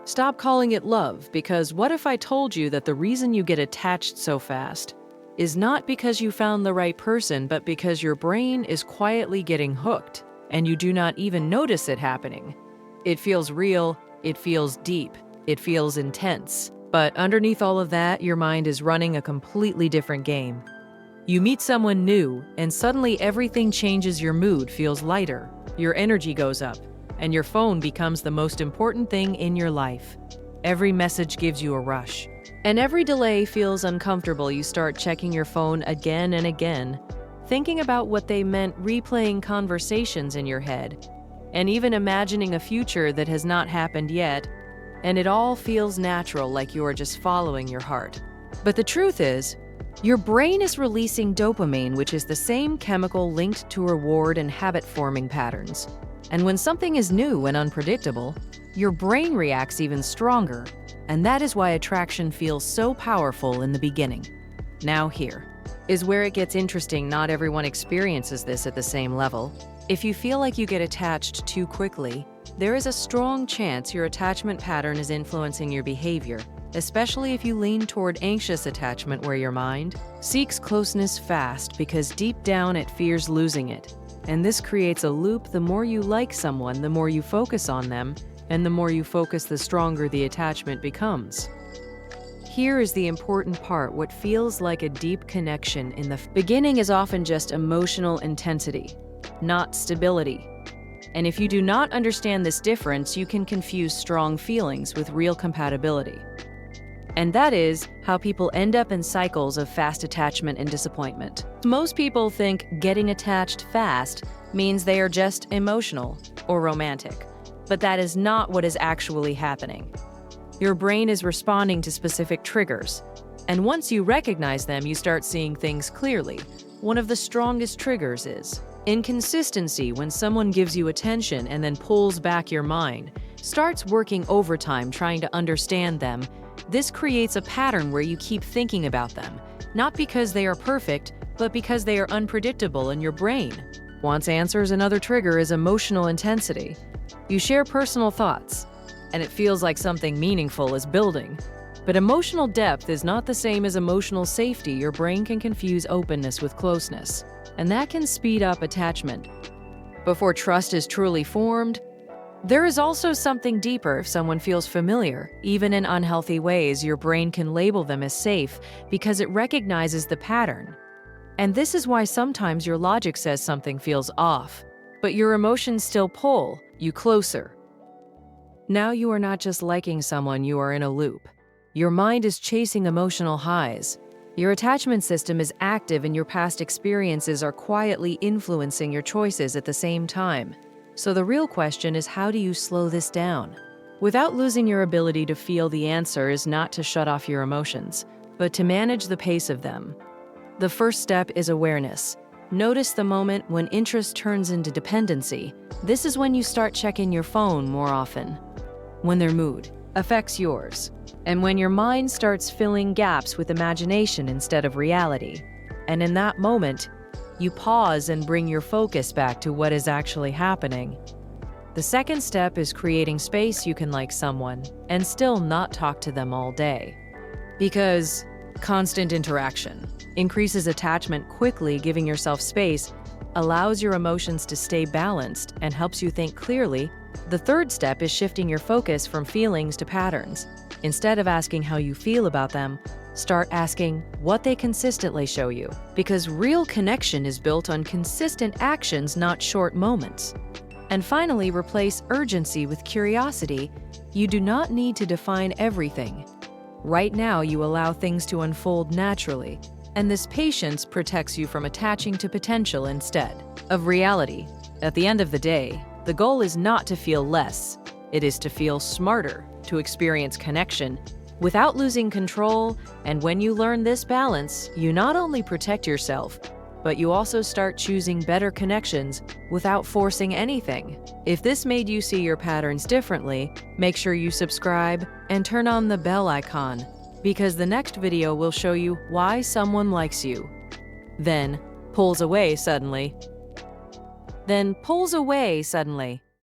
Stop calling it love, because what if I told you that the reason you get attached so fast is not because you found the right person, but because your brain is quietly getting hooked, and you do not even notice it happening. It feels real, it feels deep, it feels intense. But underneath all of that, your mind is running a completely different game. You meet someone new, and suddenly everything changes. Your mood feels lighter, your energy goes up, and your phone becomes the most important thing in your life. Every message gives you a rush, and every delay feels uncomfortable. You start checking your phone again and again, thinking about what they meant, replaying conversations in your head, and even imagining a future that has not happened yet, and it all feels natural, like you are just following your heart. But the truth is, your brain is releasing dopamine, which is the same chemical linked to reward and habit-forming patterns. And when something is new and unpredictable, your brain reacts even stronger, and that is why attraction feels so powerful in the beginning. Now here is where it gets interesting. Not everyone experiences this at the same level. If you feel like you get attached too quickly, there is a strong chance your attachment pattern is influencing your behavior, especially if you lean toward anxious attachment, where your mind seeks closeness fast because deep down it fears losing it. And this creates a loop. The more you like someone, the more you focus on them, and the more you focus, the stronger the attachment becomes. Here is the important part. What feels like a deep connection in the beginning is often just emotional intensity, not stability. And if you do not understand this difference, you can confuse strong feelings with real compatibility. And that is how people end up in cycles of fast attachment and disappointment. Most people think getting attached fast means they are just emotional or romantic, but that is not what is actually happening. Your brain is responding to specific triggers, and once you recognize them, you start seeing things clearly. One of the strongest triggers is inconsistency. When someone gives you attention and then pulls back, your mind starts working overtime trying to understand them. This creates a pattern where you keep thinking about them, not because they are perfect, but because they are unpredictable, and your brain wants answers. Another trigger is emotional intensity. You share personal thoughts, and it feels like something meaningful is building. But emotional depth is not the same as emotional safety. Your brain can confuse openness with closeness, and that can speed up attachment. Before trust is truly formed, there is also something deeper. If someone feels familiar, even in unhealthy ways, your brain can label them as safe because it recognizes the pattern. And this is why sometimes your logic says something feels off, but your emotions still pull you closer. Now you are not just liking someone, you are in a loop. Your mind is chasing emotional highs. Your attachment system is active, and your past experiences are quietly influencing your choices at the same time. So the real question is, how do you slow this down without losing your ability to feel? The answer is not to shut off your emotions, but to manage the pace of them. The first step is awareness. Notice the moment when interest turns into dependency. This is when you start checking your phone more often, when their mood affects yours, and when your mind starts filling gaps with imagination instead of reality. And in that moment, you pause and bring your focus back to what is actually happening. The second step is creating space. You can like someone and still not talk to them all day, because constant interaction increases attachment quickly. Giving yourself space allows your emotions to stay balanced and helps you think clearly. The third step is shifting your focus from feelings to patterns. Instead of asking how you feel about them, start asking what they consistently show you, because real connection is built on consistent actions, not short moments. And finally, replace urgency with curiosity. You do not need to define everything. Right now, you allow things to unfold naturally, and this patience protects you from attaching to potential instead of reality. At the end of the day, the goal is not to feel less, it is to feel smarter, to experience connection without losing control. And when you learn this balance, you not only protect yourself, but you also start choosing better connections without forcing anything. If this made you see your patterns differently, make sure you subscribe and turn on the bell icon, because the next video will show you why someone likes you, then pulls away suddenly.